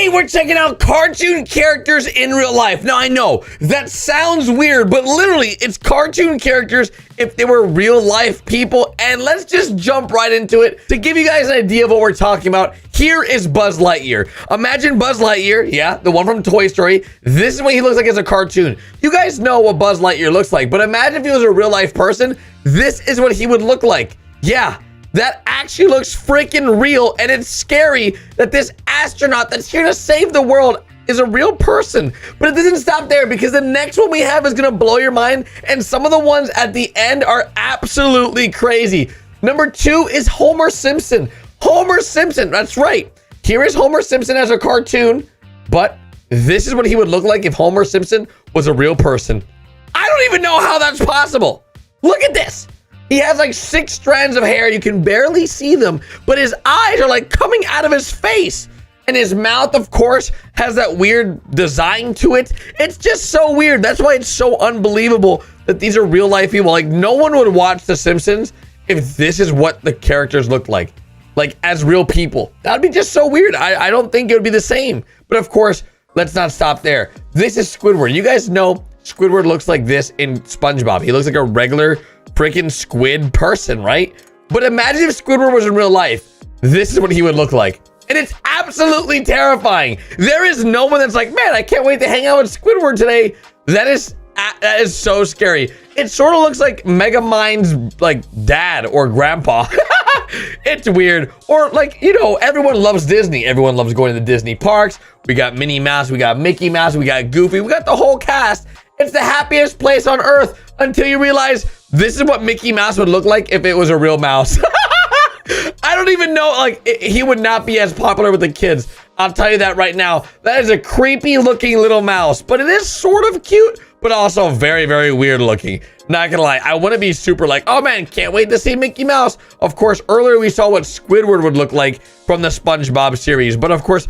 Today, we're checking out cartoon characters in real life. Now, I know that sounds weird, but literally, it's cartoon characters if they were real life people. And let's just jump right into it. To give you guys an idea of what we're talking about, here is Buzz Lightyear. Imagine Buzz Lightyear, yeah, the one from Toy Story. This is what he looks like as a cartoon. You guys know what Buzz Lightyear looks like, but imagine if he was a real life person. This is what he would look like. Yeah. That actually looks freaking real, and it's scary that this astronaut that's here to save the world is a real person. But it doesn't stop there, because the next one we have is gonna blow your mind, and some of the ones at the end are absolutely crazy. Number 2 is Homer Simpson. Homer Simpson, that's right. Here is Homer Simpson as a cartoon, but this is what he would look like if Homer Simpson was a real person. I don't even know how that's possible. Look at this. He has like 6 strands of hair. You can barely see them, but his eyes are like coming out of his face. And his mouth, of course, has that weird design to it. It's just so weird. That's why it's so unbelievable that these are real life people. Like, no one would watch The Simpsons if this is what the characters look like as real people. That'd be just so weird. I don't think it would be the same. But of course, let's not stop there. This is Squidward. You guys know Squidward looks like this in SpongeBob. He looks like a regular freaking squid person, right? But imagine if Squidward was in real life. This is what he would look like. And it's absolutely terrifying. There is no one that's like, man, I can't wait to hang out with Squidward today. That is so scary. It sort of looks like Megamind's like dad or grandpa. It's weird. Or like, you know, everyone loves Disney. Everyone loves going to the Disney parks. We got Minnie Mouse, we got Mickey Mouse, we got Goofy, we got the whole cast. It's the happiest place on earth until you realize this is what Mickey Mouse would look like if it was a real mouse. I don't even know, like, he would not be as popular with the kids. I'll tell you that right now. That is a creepy looking little mouse, but it is sort of cute, but also very, very weird looking. Not gonna lie, I want to be super like, oh man, can't wait to see Mickey Mouse. Of course, earlier we saw what Squidward would look like from the SpongeBob series, but of course,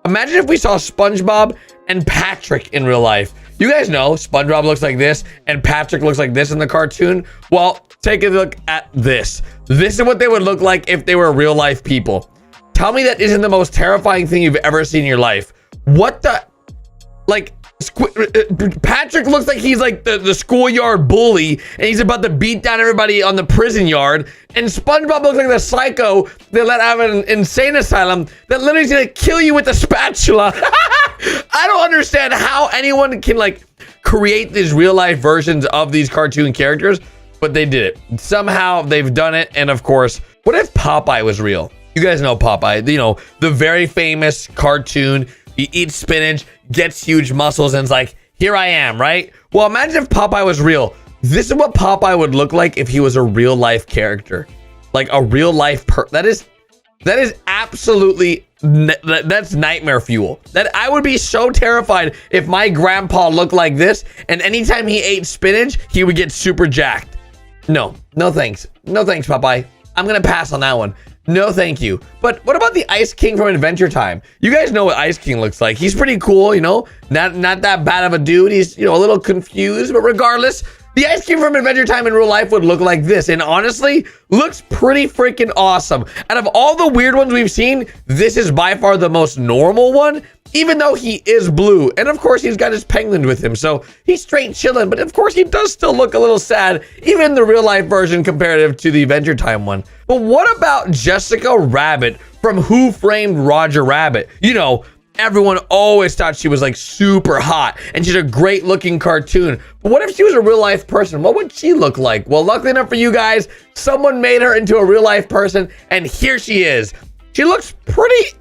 imagine if we saw SpongeBob and Patrick in real life. You guys know SpongeBob looks like this and Patrick looks like this in the cartoon. Well, take a look at this. This is what they would look like if they were real life people. Tell me that isn't the most terrifying thing you've ever seen in your life. What the, like, Patrick looks like he's like the schoolyard bully and he's about to beat down everybody on the prison yard. And SpongeBob looks like the psycho they let out of an insane asylum that literally is gonna kill you with a spatula. I don't understand how anyone can like create these real life versions of these cartoon characters, but they did it. Somehow they've done it. And of course, what if Popeye was real? You guys know Popeye, you know, the very famous cartoon. He eats spinach, gets huge muscles, and it's like, here I am, right? Well, imagine if Popeye was real. This is what Popeye would look like if he was a real life character. Like a real life that is absolutely, that's nightmare fuel. That I would be so terrified if my grandpa looked like this, and anytime he ate spinach, he would get super jacked. No thanks. No thanks, Popeye. I'm gonna pass on that one. No, thank you. But what about the Ice King from Adventure Time? You guys know what Ice King looks like. He's pretty cool, you know, not that bad of a dude. He's, you know, a little confused, but regardless, the Ice King from Adventure Time in real life would look like this. And honestly, looks pretty freaking awesome. Out of all the weird ones we've seen, this is by far the most normal one, even though he is blue. And of course, he's got his penguin with him. So he's straight chilling. But of course, he does still look a little sad, even in the real life version comparative to the Adventure Time one. But what about Jessica Rabbit from Who Framed Roger Rabbit? You know, everyone always thought she was like super hot and she's a great looking cartoon. But what if she was a real life person? What would she look like? Well, luckily enough for you guys, someone made her into a real life person, and here she is. She looks pretty,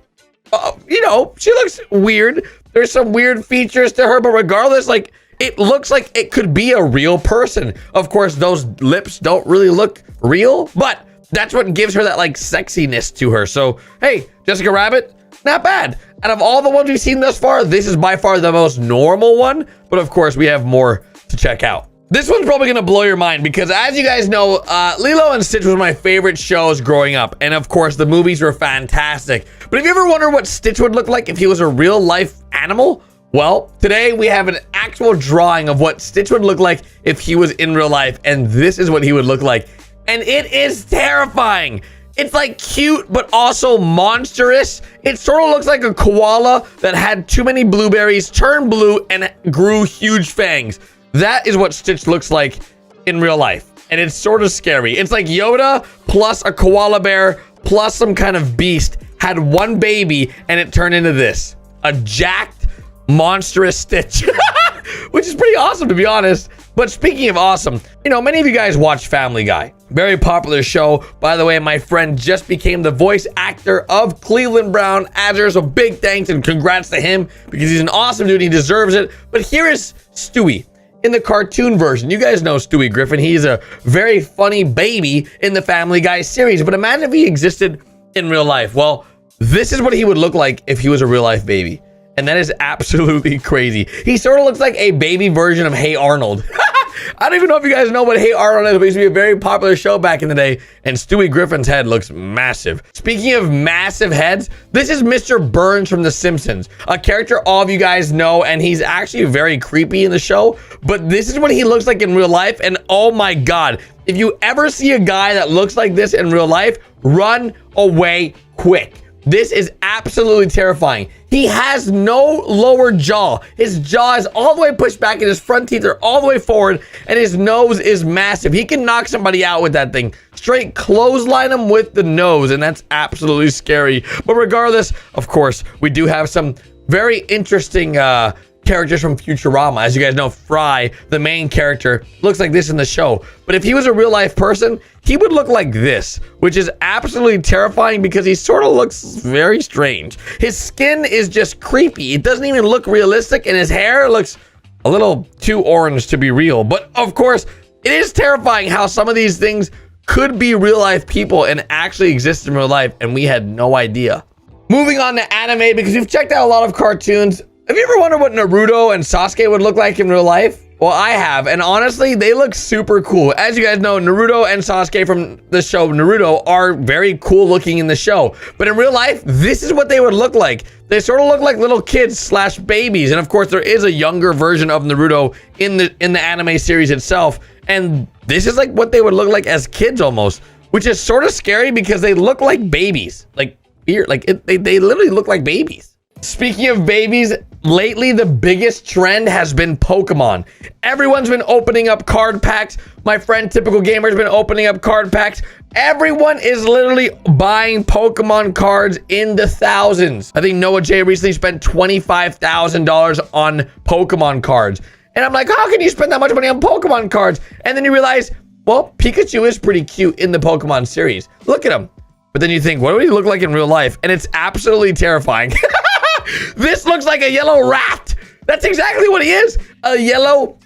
you know, she looks weird. There's some weird features to her, but regardless, like, it looks like it could be a real person. Of course, those lips don't really look real, but that's what gives her that like sexiness to her. So, hey, Jessica Rabbit, not bad. Out of all the ones we've seen thus far, this is by far the most normal one. But of course, we have more to check out. This one's probably gonna blow your mind because, as you guys know, Lilo and Stitch was my favorite shows growing up. And of course, the movies were fantastic. But if you ever wonder what Stitch would look like if he was a real life animal, well, today we have an actual drawing of what Stitch would look like if he was in real life. And this is what he would look like. And it is terrifying. It's like cute, but also monstrous. It sort of looks like a koala that had too many blueberries, turned blue, and grew huge fangs. That is what Stitch looks like in real life. And it's sort of scary. It's like Yoda plus a koala bear plus some kind of beast had one baby, and it turned into this. A jacked, monstrous Stitch. Which is pretty awesome, to be honest. But speaking of awesome, you know, many of you guys watch Family Guy. Very popular show. By the way, my friend just became the voice actor of Cleveland Brown Azure, so big thanks and congrats to him because he's an awesome dude. He deserves it. But here is Stewie in the cartoon version. You guys know Stewie Griffin. He's a very funny baby in the Family Guy series. But imagine if he existed in real life. Well, this is what he would look like if he was a real life baby. And that is absolutely crazy. He sort of looks like a baby version of Hey Arnold. I don't even know if you guys know what Hey Arnold is, but it used to be a very popular show back in the day, and Stewie Griffin's head looks massive. Speaking of massive heads, this is Mr. Burns from The Simpsons, a character all of you guys know, and he's actually very creepy in the show, but this is what he looks like in real life, and oh my god, if you ever see a guy that looks like this in real life, run away quick. This is absolutely terrifying. He has no lower jaw. His jaw is all the way pushed back and his front teeth are all the way forward and his nose is massive. He can knock somebody out with that thing. Straight clothesline him with the nose, and that's absolutely scary. But regardless, of course, we do have some very interesting characters from Futurama. As you guys know, Fry, the main character, looks like this in the show. But if he was a real life person, he would look like this, which is absolutely terrifying because he sort of looks very strange. His skin is just creepy. It doesn't even look realistic, and his hair looks a little too orange to be real. But of course, it is terrifying how some of these things could be real life people and actually exist in real life, and we had no idea. Moving on to anime, because we've checked out a lot of cartoons. Have you ever wondered what Naruto and Sasuke would look like in real life? Well, I have, and honestly, they look super cool. As you guys know, Naruto and Sasuke from the show Naruto are very cool looking in the show. But in real life, this is what they would look like. They sort of look like little kids slash babies. And of course, there is a younger version of Naruto in the anime series itself. And this is like what they would look like as kids almost, which is sort of scary because they look like babies. Like, they literally look like babies. Speaking of babies, lately the biggest trend has been Pokemon. Everyone's been opening up card packs. My friend Typical Gamer's been opening up card packs. Everyone is literally buying Pokemon cards in the thousands. I think Noah J recently spent $25,000 on Pokemon cards. And I'm like, how can you spend that much money on Pokemon cards? And then you realize, well, Pikachu is pretty cute in the Pokemon series. Look at him. But then you think, what do he look like in real life? And it's absolutely terrifying. This looks like a yellow rat. That's exactly what he is. A yellow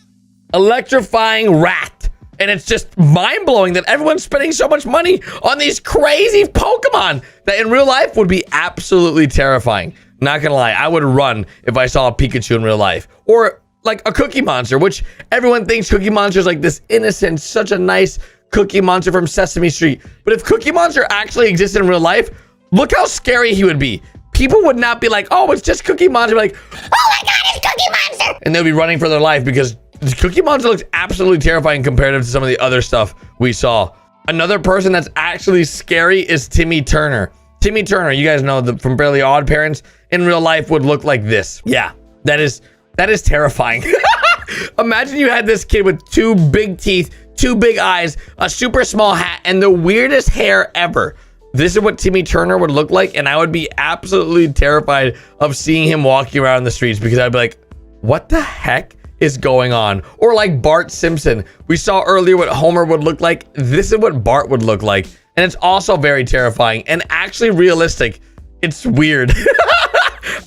electrifying rat. And it's just mind-blowing that everyone's spending so much money on these crazy Pokemon that in real life would be absolutely terrifying. Not gonna lie, I would run if I saw a Pikachu in real life. Or like a Cookie Monster, which everyone thinks Cookie Monster is like this innocent, such a nice Cookie Monster from Sesame Street. But if Cookie Monster actually existed in real life, look how scary he would be. People would not be like, oh, it's just Cookie Monster. Like, oh my god, it's Cookie Monster. And they'll be running for their life because Cookie Monster looks absolutely terrifying comparative to some of the other stuff we saw. Another person that's actually scary is Timmy Turner. Timmy Turner, you guys know from Fairly Odd Parents, in real life would look like this. Yeah, that is terrifying. Imagine you had this kid with two big teeth, two big eyes, a super small hat, and the weirdest hair ever. This is what Timmy Turner would look like, and I would be absolutely terrified of seeing him walking around the streets because I'd be like, what the heck is going on? Or like Bart Simpson. We saw earlier what Homer would look like. This is what Bart would look like. And it's also very terrifying and actually realistic. It's weird.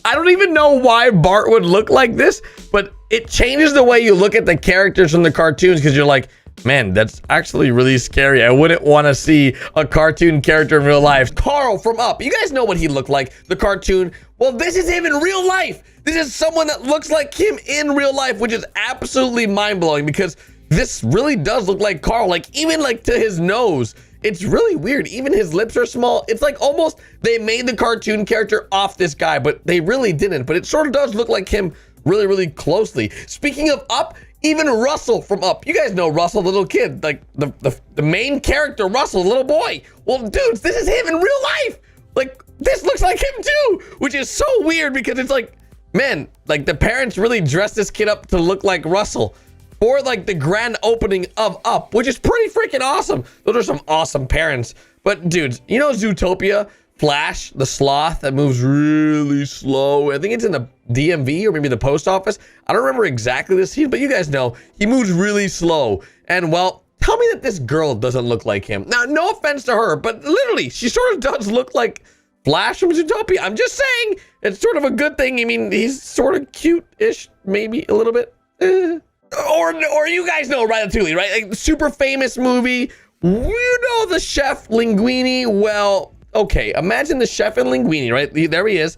I don't even know why Bart would look like this, but it changes the way you look at the characters from the cartoons because you're like, man, that's actually really scary. I wouldn't want to see a cartoon character in real life. Carl from Up. You guys know what he looked like, the cartoon. Well, this is him in real life. This is someone that looks like him in real life, which is absolutely mind-blowing because this really does look like Carl. Like, even like to his nose. It's really weird. Even his lips are small. It's like almost they made the cartoon character off this guy, but they really didn't. But it sort of does look like him really, really closely. Speaking of Up, Even Russell from Up. You guys know Russell, the little kid, like the main character, Russell, the little boy. Well, dudes, this is him in real life. Like, this looks like him too, which is so weird because it's like, man, like the parents really dressed this kid up to look like Russell for like the grand opening of Up, which is pretty freaking awesome. Those are some awesome parents. But dudes, you know Zootopia? Flash, the sloth that moves really slow. I think it's in the DMV or maybe the post office. I don't remember exactly the scene, but you guys know he moves really slow. And well, tell me that this girl doesn't look like him. Now, no offense to her, but literally, she sort of does look like Flash from Zootopia. I'm just saying, it's sort of a good thing. I mean, he's sort of cute-ish, maybe a little bit. Or you guys know Ratatouille, right? Like, super famous movie. You know the chef Linguini. Well, okay, imagine the chef and Linguini, right? There he is,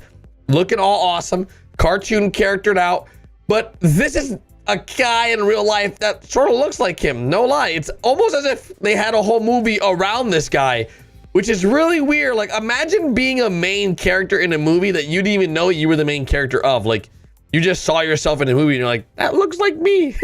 looking all awesome, cartoon charactered out. But this is a guy in real life that sort of looks like him. No lie. It's almost as if they had a whole movie around this guy, which is really weird. Like, imagine being a main character in a movie that you didn't even know you were the main character of. Like, you just saw yourself in a movie and you're like, that looks like me.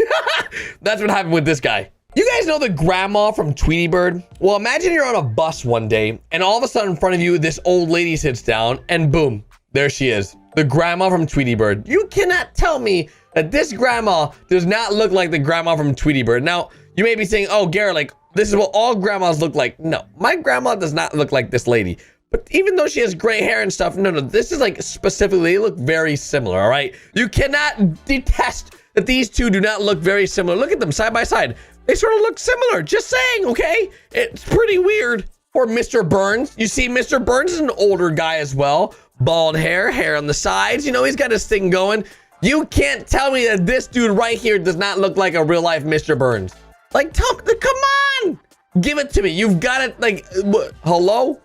That's what happened with this guy. You guys know the grandma from Tweety Bird? Well, imagine you're on a bus one day and all of a sudden in front of you, this old lady sits down and boom, there she is. The grandma from Tweety Bird. You cannot tell me that this grandma does not look like the grandma from Tweety Bird. Now, you may be saying, oh, Garrett, like, this is what all grandmas look like. No, my grandma does not look like this lady. But even though she has gray hair and stuff, no, this is like specifically, they look very similar, all right? You cannot detest that these two do not look very similar. Look at them side by side. They sort of look similar, just saying, okay? It's pretty weird. Or Mr. Burns. You see, Mr. Burns is an older guy as well. Bald hair on the sides. You know, he's got his thing going. You can't tell me that this dude right here does not look like a real life Mr. Burns. Like, come on! Give it to me. You've got it, like, hello?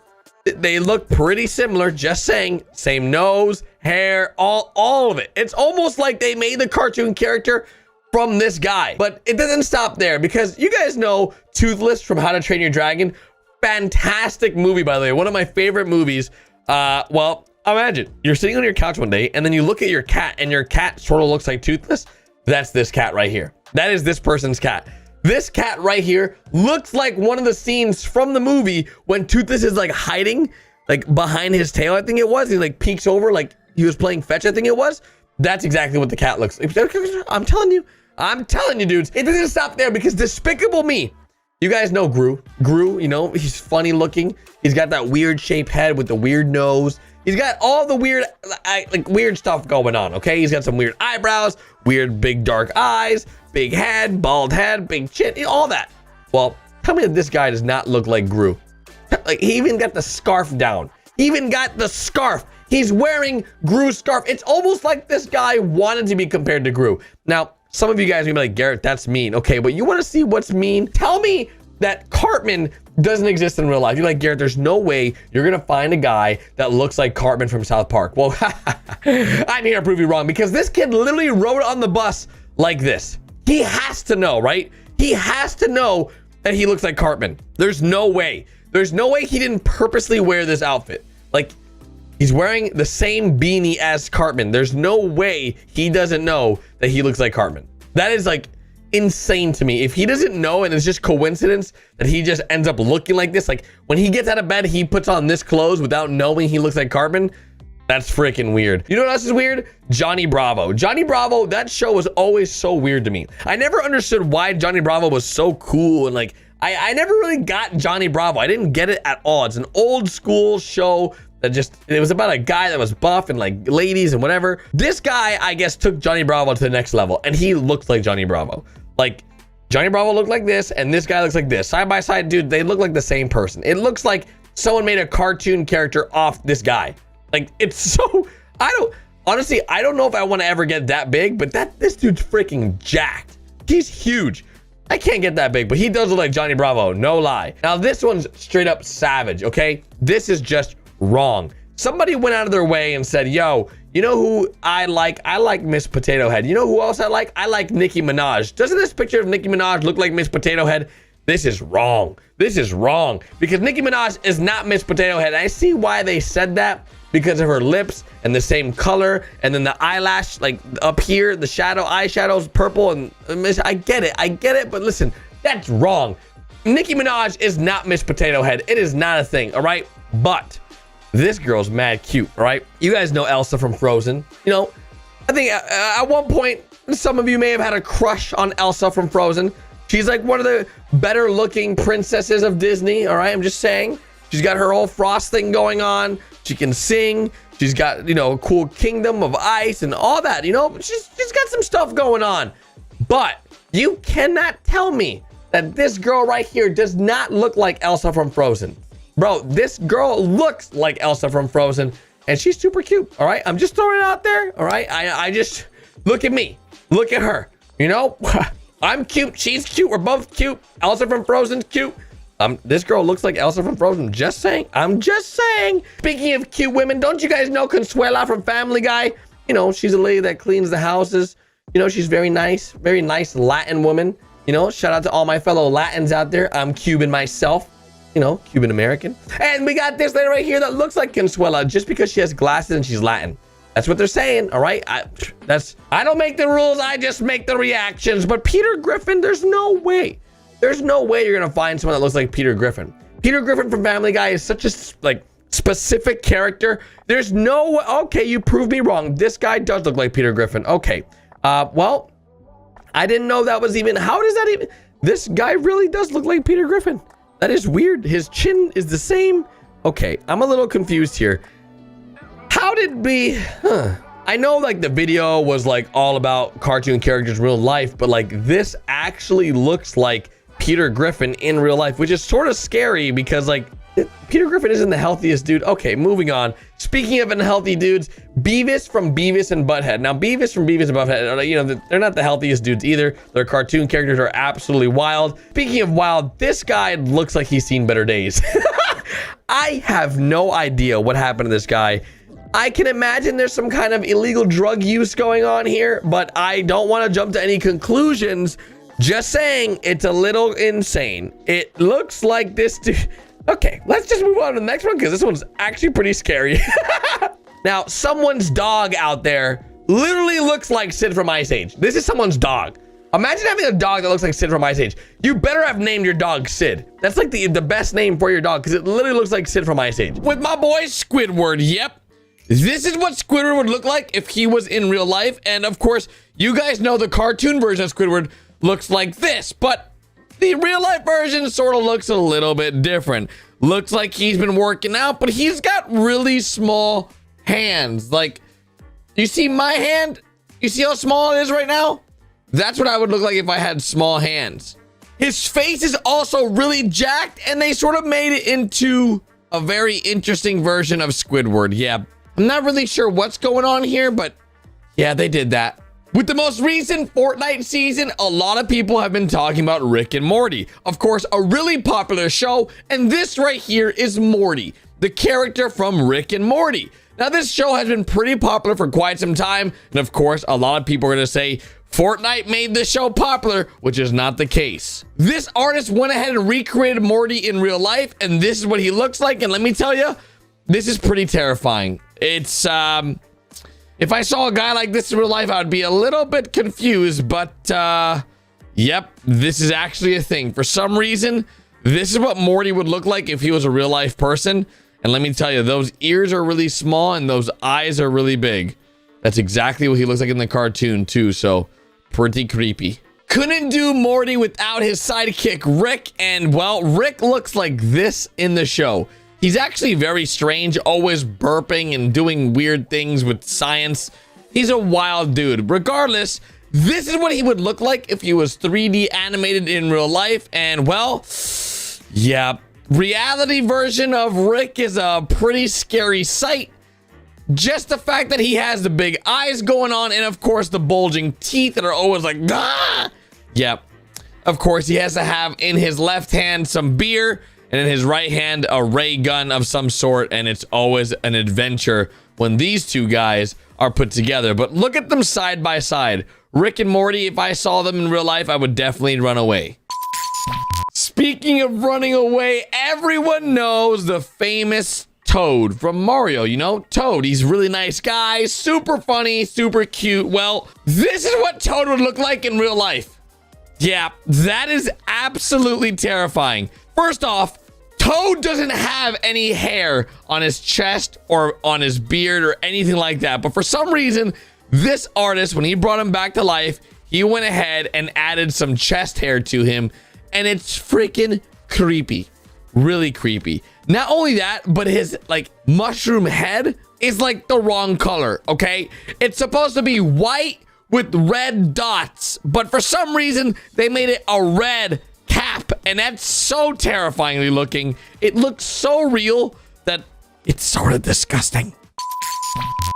They look pretty similar, just saying. Same nose, hair, all of it. It's almost like they made the cartoon character from this guy. But it doesn't stop there because you guys know Toothless from How to Train Your Dragon. Fantastic movie, by the way. One of my favorite movies. Well, imagine you're sitting on your couch one day and then you look at your cat and your cat sort of looks like Toothless. That's this cat right here. That is this person's cat. This cat right here looks like one of the scenes from the movie when Toothless is like hiding, like behind his tail, I think it was. He like peeks over like he was playing fetch, I think it was. That's exactly what the cat looks like. I'm telling you, dudes. It doesn't stop there because Despicable Me. You guys know Gru. Gru, you know, he's funny looking. He's got that weird shaped head with the weird nose. He's got all the weird, like weird stuff going on, okay? He's got some weird eyebrows, weird big dark eyes, big head, bald head, big chin, all that. Well, tell me that this guy does not look like Gru. Like, he even got the scarf down. He even got the scarf. He's wearing Gru's scarf. It's almost like this guy wanted to be compared to Gru. Now, some of you guys are gonna be like, Garrett, that's mean. Okay, but you wanna see what's mean? Tell me that Cartman doesn't exist in real life. You're like, Garrett, there's no way you're gonna find a guy that looks like Cartman from South Park. Well, I'm here to prove you wrong because this kid literally rode on the bus like this. He has to know, right? He has to know that he looks like Cartman. There's no way. There's no way he didn't purposely wear this outfit. Like, he's wearing the same beanie as Cartman. There's no way he doesn't know that he looks like Cartman. That is like insane to me. If he doesn't know and it's just coincidence that he just ends up looking like this, like when he gets out of bed, he puts on this clothes without knowing he looks like Cartman. That's freaking weird. You know what else is weird? Johnny Bravo. Johnny Bravo, that show was always so weird to me. I never understood why Johnny Bravo was so cool and like, I never really got Johnny Bravo. I didn't get it at all. It's an old school show that just, it was about a guy that was buff and like ladies and whatever. This guy, I guess, took Johnny Bravo to the next level and he looks like Johnny Bravo. Like, Johnny Bravo looked like this and this guy looks like this. Side by side, dude, they look like the same person. It looks like someone made a cartoon character off this guy. Like, it's so, honestly, I don't know if I want to ever get that big, but this dude's freaking jacked. He's huge. I can't get that big, but he does look like Johnny Bravo, no lie. Now, this one's straight up savage, okay? This is just wrong. Somebody went out of their way and said, yo, you know who I like? I like Miss Potato Head. You know who else I like? I like Nicki Minaj. Doesn't this picture of Nicki Minaj look like Miss Potato Head? This is wrong. This is wrong because Nicki Minaj is not Miss Potato Head. I see why they said that, because of her lips and the same color, and then the eyelash, like up here, the eyeshadow's purple, and I get it, but listen, that's wrong. Nicki Minaj is not Miss Potato Head. It is not a thing, all right? But this girl's mad cute, all right? You guys know Elsa from Frozen. You know, I think at one point, some of you may have had a crush on Elsa from Frozen. She's like one of the better looking princesses of Disney, all right? I'm just saying. She's got her whole frost thing going on. She can sing. She's got, you know, a cool kingdom of ice and all that, you know? She's got some stuff going on. But you cannot tell me that this girl right here does not look like Elsa from Frozen. Bro, this girl looks like Elsa from Frozen, and she's super cute, all right? I'm just throwing it out there, all right? I just, look at me. Look at her, you know? I'm cute, she's cute, we're both cute. Elsa from Frozen's cute. This girl looks like Elsa from Frozen. Just saying. I'm just saying. Speaking of cute women, don't you guys know Consuela from Family Guy? You know, she's a lady that cleans the houses. You know, she's very nice Latin woman. You know, shout out to all my fellow Latins out there. I'm Cuban myself. You know, Cuban American. And we got this lady right here that looks like Consuela just because she has glasses and she's Latin. That's what they're saying, all right? I don't make the rules, I just make the reactions. But Peter Griffin, there's no way. There's no way you're gonna find someone that looks like Peter Griffin. Peter Griffin from Family Guy is such a specific character. There's no, okay, you proved me wrong. This guy does look like Peter Griffin. Okay, well, I didn't know that was even, how does that even, this guy really does look like Peter Griffin. That is weird. His chin is the same. Okay, I'm a little confused here. How did we, I know like the video was like all about cartoon characters in real life, but like this actually looks like Peter Griffin in real life, which is sort of scary because like Peter Griffin isn't the healthiest dude. Okay, moving on. Speaking of unhealthy dudes, Beavis from Beavis and Butthead. Now, Beavis from Beavis and Butthead, you know, they're not the healthiest dudes either. Their cartoon characters are absolutely wild. Speaking of wild, this guy looks like he's seen better days. I have no idea what happened to this guy. I can imagine there's some kind of illegal drug use going on here, but I don't want to jump to any conclusions. Just saying, it's a little insane. It looks like this dude. Okay, let's just move on to the next one because this one's actually pretty scary. Now, someone's dog out there literally looks like Sid from Ice Age. This is someone's dog. Imagine having a dog that looks like Sid from Ice Age. You better have named your dog Sid. That's like the best name for your dog because it literally looks like Sid from Ice Age. With my boy Squidward, yep. This is what Squidward would look like if he was in real life. And of course, you guys know the cartoon version of Squidward looks like this, but the real life version sort of looks a little bit different. Looks like he's been working out, but he's got really small hands. Like, you see my hand? You see how small it is right now? That's what I would look like if I had small hands. His face is also really jacked, and they sort of made it into a very interesting version of Squidward. Yeah, I'm not really sure what's going on here, but yeah, they did that. With the most recent Fortnite season, a lot of people have been talking about Rick and Morty. Of course, a really popular show, and this right here is Morty, the character from Rick and Morty. Now, this show has been pretty popular for quite some time, and of course, a lot of people are gonna say Fortnite made this show popular, which is not the case. This artist went ahead and recreated Morty in real life, and this is what he looks like, and let me tell you, this is pretty terrifying. It's, if I saw a guy like this in real life, I would be a little bit confused, but, yep, this is actually a thing. For some reason, this is what Morty would look like if he was a real life person. And let me tell you, those ears are really small and those eyes are really big. That's exactly what he looks like in the cartoon too, so pretty creepy. Couldn't do Morty without his sidekick, Rick, and well, Rick looks like this in the show. He's actually very strange, always burping and doing weird things with science. He's a wild dude. Regardless, this is what he would look like if he was 3D animated in real life. And well, yeah, reality version of Rick is a pretty scary sight. Just the fact that he has the big eyes going on and of course the bulging teeth that are always like, ah! Yep. Of course, he has to have in his left hand some beer and in his right hand a ray gun of some sort, and it's always an adventure when these two guys are put together. But look at them side by side. Rick and Morty, if I saw them in real life, I would definitely run away. Speaking of running away, everyone knows the famous Toad from Mario, you know? Toad, he's a really nice guy, super funny, super cute. Well, this is what Toad would look like in real life. Yeah, that is absolutely terrifying. First off, Toad doesn't have any hair on his chest or on his beard or anything like that. But for some reason, this artist, when he brought him back to life, he went ahead and added some chest hair to him. And it's freaking creepy. Really creepy. Not only that, but his like mushroom head is like the wrong color, okay? It's supposed to be white with red dots, but for some reason they made it a red cap, and that's so terrifyingly looking. It looks so real that it's sort of disgusting.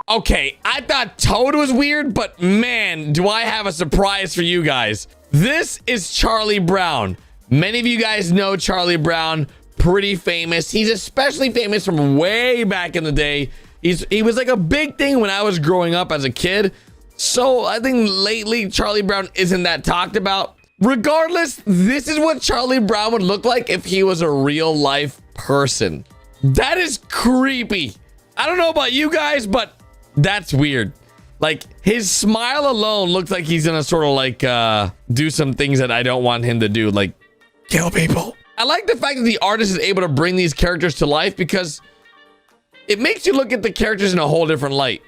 Okay, I thought Toad was weird, but man, do I have a surprise for you guys. This is Charlie Brown. Many of you guys know Charlie Brown. Pretty famous. He's especially famous from way back in the day. He was like a big thing when I was growing up as a kid. So I think lately Charlie Brown isn't that talked about. Regardless, this is what Charlie Brown would look like if he was a real life person. That is creepy. I don't know about you guys, but that's weird. Like his smile alone looks like he's gonna sort of like do some things that I don't want him to do, like kill people. I like the fact that the artist is able to bring these characters to life because it makes you look at the characters in a whole different light.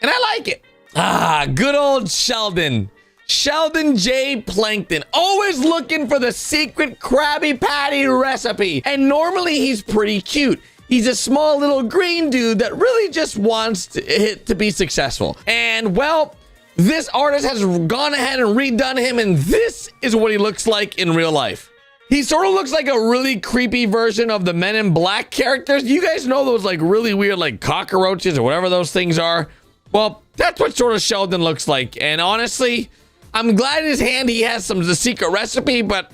And I like it. Ah, good old Sheldon. Sheldon J. Plankton. Always looking for the secret Krabby Patty recipe. And normally he's pretty cute. He's a small little green dude that really just wants to be successful. And well, this artist has gone ahead and redone him, and this is what he looks like in real life. He sort of looks like a really creepy version of the Men in Black characters. You guys know those like really weird like cockroaches or whatever those things are? Well, that's what sort of Sheldon looks like. And honestly, I'm glad in his hand he has the secret recipe, but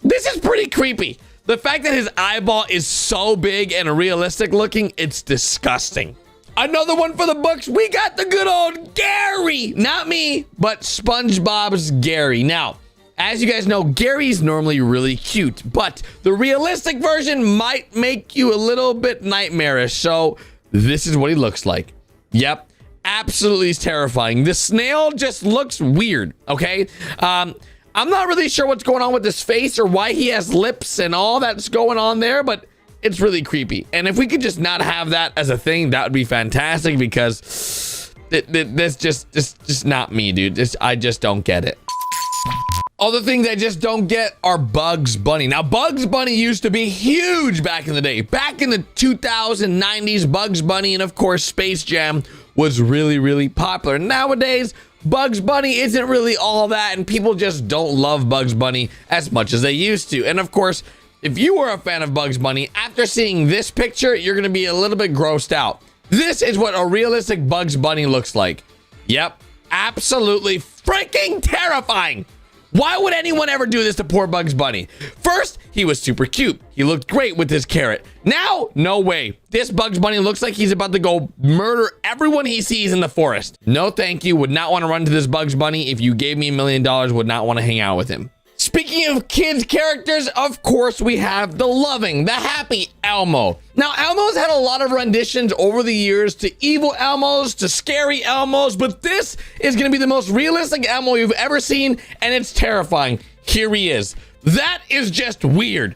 this is pretty creepy. The fact that his eyeball is so big and realistic looking, it's disgusting. Another one for the books. We got the good old Gary. Not me, but SpongeBob's Gary. Now, as you guys know, Gary's normally really cute, but the realistic version might make you a little bit nightmarish. So this is what he looks like. Yep, absolutely terrifying. The snail just looks weird, okay? I'm not really sure what's going on with his face or why he has lips and all that's going on there, but it's really creepy. And if we could just not have that as a thing, that would be fantastic because that's just not me, dude. I just don't get it. Other things I just don't get are Bugs Bunny. Now, Bugs Bunny used to be huge back in the day. Back in the 2090s, Bugs Bunny and, of course, Space Jam was really, really popular. Nowadays, Bugs Bunny isn't really all that, and people just don't love Bugs Bunny as much as they used to. And, of course, if you were a fan of Bugs Bunny, after seeing this picture, you're going to be a little bit grossed out. This is what a realistic Bugs Bunny looks like. Yep, absolutely freaking terrifying. Why would anyone ever do this to poor Bugs Bunny? First, he was super cute. He looked great with his carrot. Now, no way. This Bugs Bunny looks like he's about to go murder everyone he sees in the forest. No, thank you. Would not want to run to this Bugs Bunny. If you gave me $1 million, would not want to hang out with him. Speaking of kids characters, of course, we have the loving, the happy Elmo. Now, Elmo's had a lot of renditions over the years to evil Elmos, to scary Elmos, but this is going to be the most realistic Elmo you've ever seen, and it's terrifying. Here he is. That is just weird.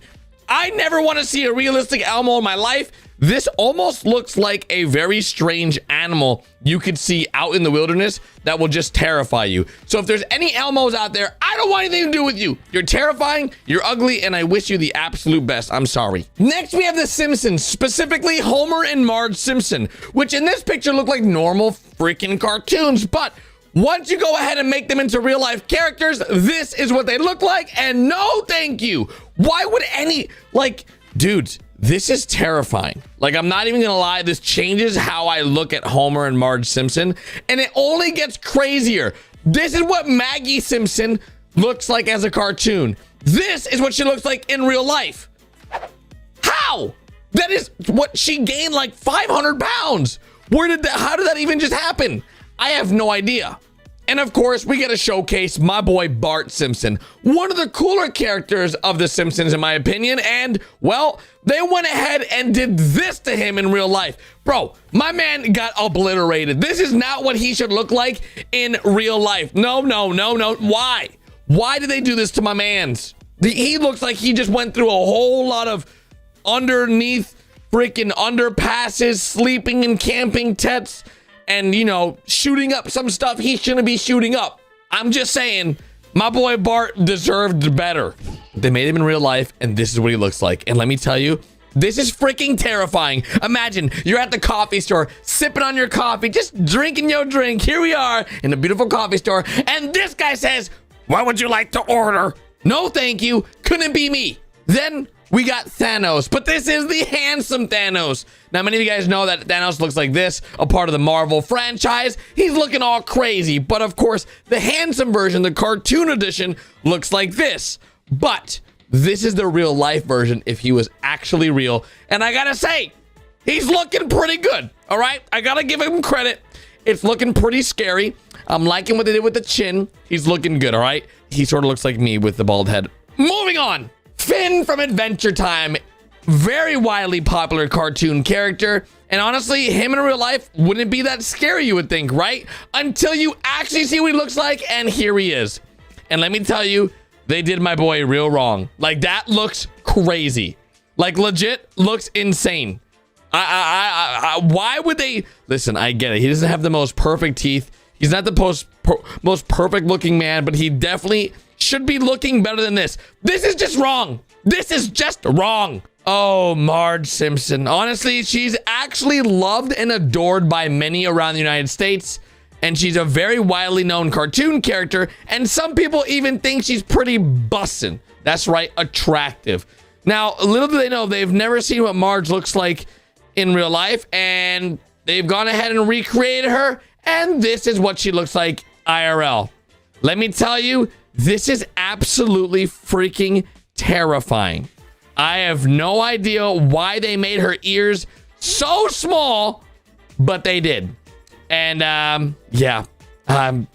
I never want to see a realistic Elmo in my life. This almost looks like a very strange animal you could see out in the wilderness that will just terrify you. So if there's any Elmos out there, I don't want anything to do with you. You're terrifying, you're ugly, and I wish you the absolute best. I'm sorry. Next, we have the Simpsons, specifically Homer and Marge Simpson, which in this picture look like normal freaking cartoons, but once you go ahead and make them into real life characters, this is what they look like, and no thank you. Why would any, like, dudes, this is terrifying. Like, I'm not even gonna lie, this changes how I look at Homer and Marge Simpson, and it only gets crazier. This is what Maggie Simpson looks like as a cartoon. This is what she looks like in real life. How? That is what she gained, like 500 pounds. How did that even just happen? I have no idea. And of course, we get to showcase my boy Bart Simpson, one of the cooler characters of The Simpsons, in my opinion. And, well, they went ahead and did this to him in real life. Bro, my man got obliterated. This is not what he should look like in real life. No. Why? Why did they do this to my mans? He looks like he just went through a whole lot of underneath freaking underpasses, sleeping and camping tents, and, you know, shooting up some stuff he shouldn't be shooting up. I'm just saying, my boy Bart deserved better. They made him in real life, and this is what he looks like. And let me tell you, this is freaking terrifying. Imagine you're at the coffee store, sipping on your coffee, just drinking your drink. Here we are in a beautiful coffee store, and this guy says, "What would you like to order?" No, thank you. Couldn't be me. Then we got Thanos, but this is the handsome Thanos. Now, many of you guys know that Thanos looks like this, a part of the Marvel franchise. He's looking all crazy, but of course, the handsome version, the cartoon edition, looks like this. But this is the real life version if he was actually real. And I gotta say, he's looking pretty good, all right? I gotta give him credit. It's looking pretty scary. I'm liking what they did with the chin. He's looking good, all right? He sort of looks like me with the bald head. Moving on. Finn from Adventure Time, very widely popular cartoon character, and honestly, him in real life wouldn't be that scary, you would think, right? Until you actually see what he looks like, and here he is. And let me tell you, they did my boy real wrong. Like, that looks crazy. Like, legit looks insane. Why would they? Listen, I get it. He doesn't have the most perfect teeth. He's not the most perfect looking man, but he definitely should be looking better than this. This is just wrong. This is just wrong. Oh, Marge Simpson. Honestly, she's actually loved and adored by many around the United States, and she's a very widely known cartoon character, and some people even think she's pretty bussin'. That's right, attractive. Now, little do they know, they've never seen what Marge looks like in real life, and they've gone ahead and recreated her, and this is what she looks like IRL. Let me tell you, this is absolutely freaking terrifying. I have no idea why they made her ears so small, but they did. And yeah, I'm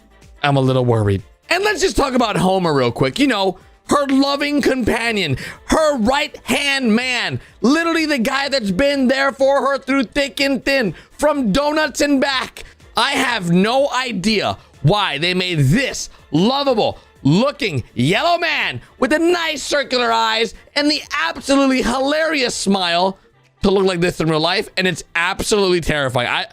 a little worried. And let's just talk about Homer real quick. You know, her loving companion, her right-hand man, literally the guy that's been there for her through thick and thin, from donuts and back. I have no idea why they made this lovable looking yellow man with the nice circular eyes and the absolutely hilarious smile to look like this in real life, and it's absolutely terrifying.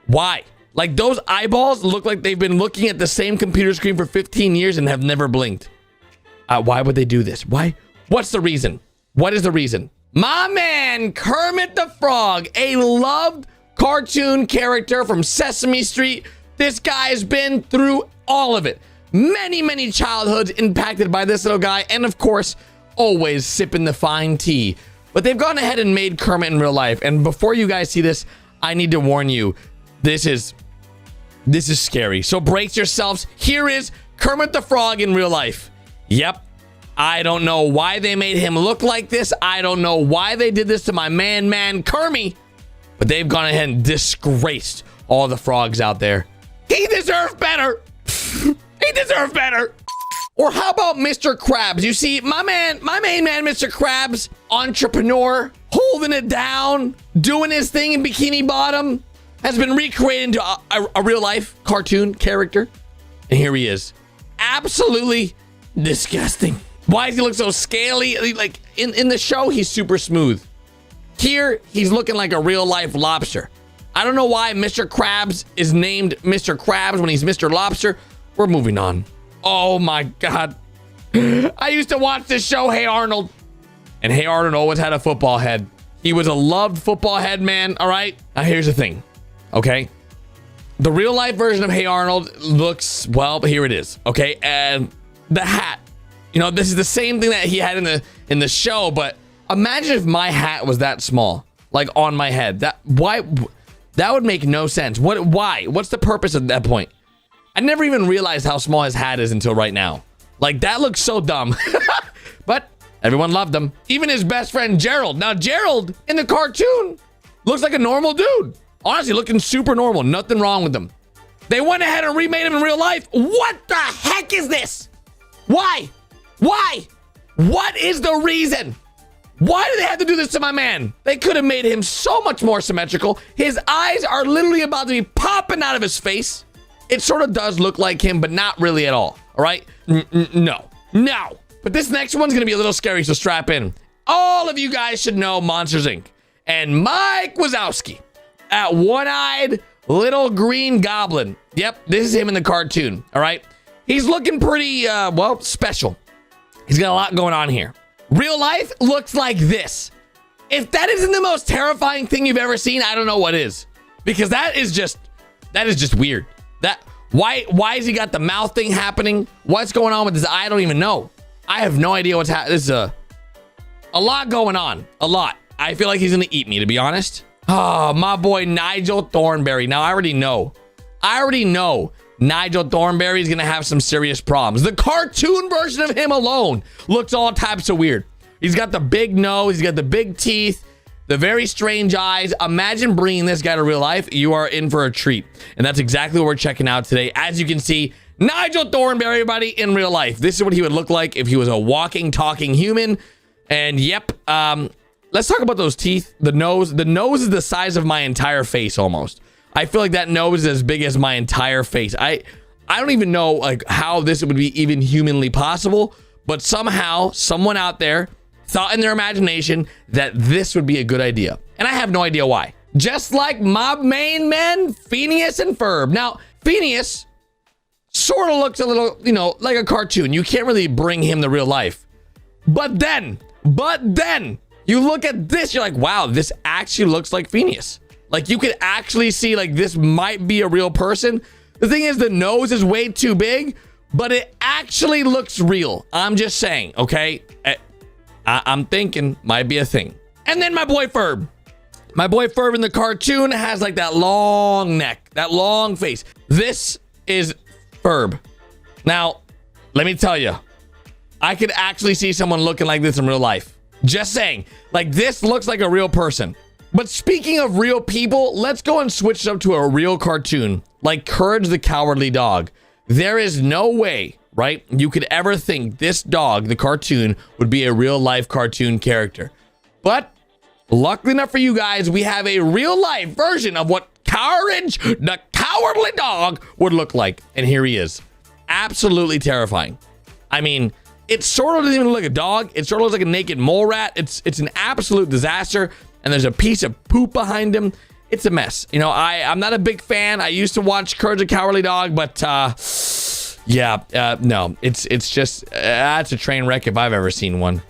Why? Like, those eyeballs look like they've been looking at the same computer screen for 15 years and have never blinked. Why would they do this? Why? What's the reason? What is the reason? My man, Kermit the Frog, a loved cartoon character from Sesame Street. This guy's been through all of it. Many childhoods impacted by this little guy, and of course, always sipping the fine tea. But they've gone ahead and made Kermit in real life, and before you guys see this, I need to warn you, this is scary. So brace yourselves. Here is Kermit the Frog in real life. Yep. I don't know why they made him look like this. I don't know why they did this to my man Kermit, but they've gone ahead and disgraced all the frogs out there. He deserved better. He deserved better. Or how about Mr. Krabs? You see, my main man, Mr. Krabs, entrepreneur, holding it down, doing his thing in Bikini Bottom, has been recreated into a real life cartoon character. And here he is. Absolutely disgusting. Why does he look so scaly? Like, in the show, he's super smooth. Here, he's looking like a real life lobster. I don't know why Mr. Krabs is named Mr. Krabs when he's Mr. Lobster. We're moving on. Oh my God. I used to watch this show, Hey Arnold. And Hey Arnold always had a football head. He was a loved football head man, all right? Now here's the thing, okay? The real life version of Hey Arnold looks, well, here it is, okay? And the hat, you know, this is the same thing that he had in the show, but imagine if my hat was that small, like on my head. That would make no sense. Why? What's the purpose at that point? I never even realized how small his hat is until right now. Like, that looks so dumb. But everyone loved him. Even his best friend, Gerald. Now, Gerald, in the cartoon, looks like a normal dude. Honestly, looking super normal. Nothing wrong with him. They went ahead and remade him in real life. What the heck is this? Why? Why? What is the reason? Why do they have to do this to my man? They could have made him so much more symmetrical. His eyes are literally about to be popping out of his face. It sort of does look like him, but not really at all. All right? No. No. But this next one's going to be a little scary, so strap in. All of you guys should know Monsters, Inc. And Mike Wazowski, that one-eyed little green goblin. Yep, this is him in the cartoon. All right? He's looking pretty, well, special. He's got a lot going on here. Real life looks like this. If that isn't the most terrifying thing you've ever seen, I don't know what is. Because that is just weird. Why has he got the mouth thing happening? What's going on with his eye? I don't even know. I have no idea what's happening. This is a lot going on. A lot. I feel like he's gonna eat me, to be honest. Oh, my boy Nigel Thornberry. Now, I already know Nigel Thornberry is gonna have some serious problems. The cartoon version of him alone looks all types of weird. He's got the big nose, he's got the big teeth, the very strange eyes. Imagine bringing this guy to real life. You are in for a treat. And that's exactly what we're checking out today. As you can see, Nigel Thornberry, everybody, in real life. This is what he would look like if he was a walking, talking human. And yep, let's talk about those teeth. The nose is the size of my entire face almost. I feel like that nose is as big as my entire face. I don't even know like how this would be even humanly possible, but somehow someone out there thought in their imagination that this would be a good idea. And I have no idea why. Just like my main men, Phineas and Ferb. Now, Phineas sort of looks a little, like a cartoon. You can't really bring him to real life. But then you look at this, you're like, wow, this actually looks like Phineas. Like you could actually see like this might be a real person. The thing is the nose is way too big, but it actually looks real. I'm just saying, okay? I'm thinking might be a thing. And then my boy Ferb. My boy Ferb in the cartoon has like that long neck, that long face. This is Ferb. Now, let me tell you, I could actually see someone looking like this in real life. Just saying, like this looks like a real person. But speaking of real people, let's go and switch it up to a real cartoon, like Courage the Cowardly Dog. There is no way, right, you could ever think this dog, the cartoon, would be a real life cartoon character. But luckily enough for you guys, we have a real life version of what Courage the Cowardly Dog would look like. And here he is. Absolutely terrifying. I mean, it sort of doesn't even look like a dog. It sort of looks like a naked mole rat. It's an absolute disaster. And there's a piece of poop behind him. It's a mess. I'm not a big fan. I used to watch Courage the Cowardly Dog, but no, it's just, that's a train wreck if I've ever seen one.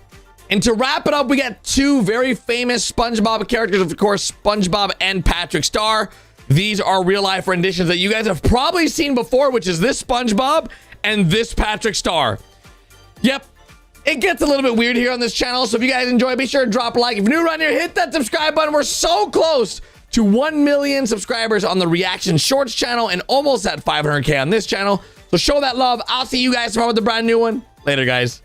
And to wrap it up, we got two very famous SpongeBob characters, of course, SpongeBob and Patrick Star. These are real life renditions that you guys have probably seen before, which is this SpongeBob and this Patrick Star. Yep. It gets a little bit weird here on this channel, so if you guys enjoy, be sure to drop a like. If you're new around here, hit that subscribe button. We're so close to 1 million subscribers on the Reaction Shorts channel and almost at 500K on this channel. So show that love. I'll see you guys tomorrow with a brand new one. Later, guys.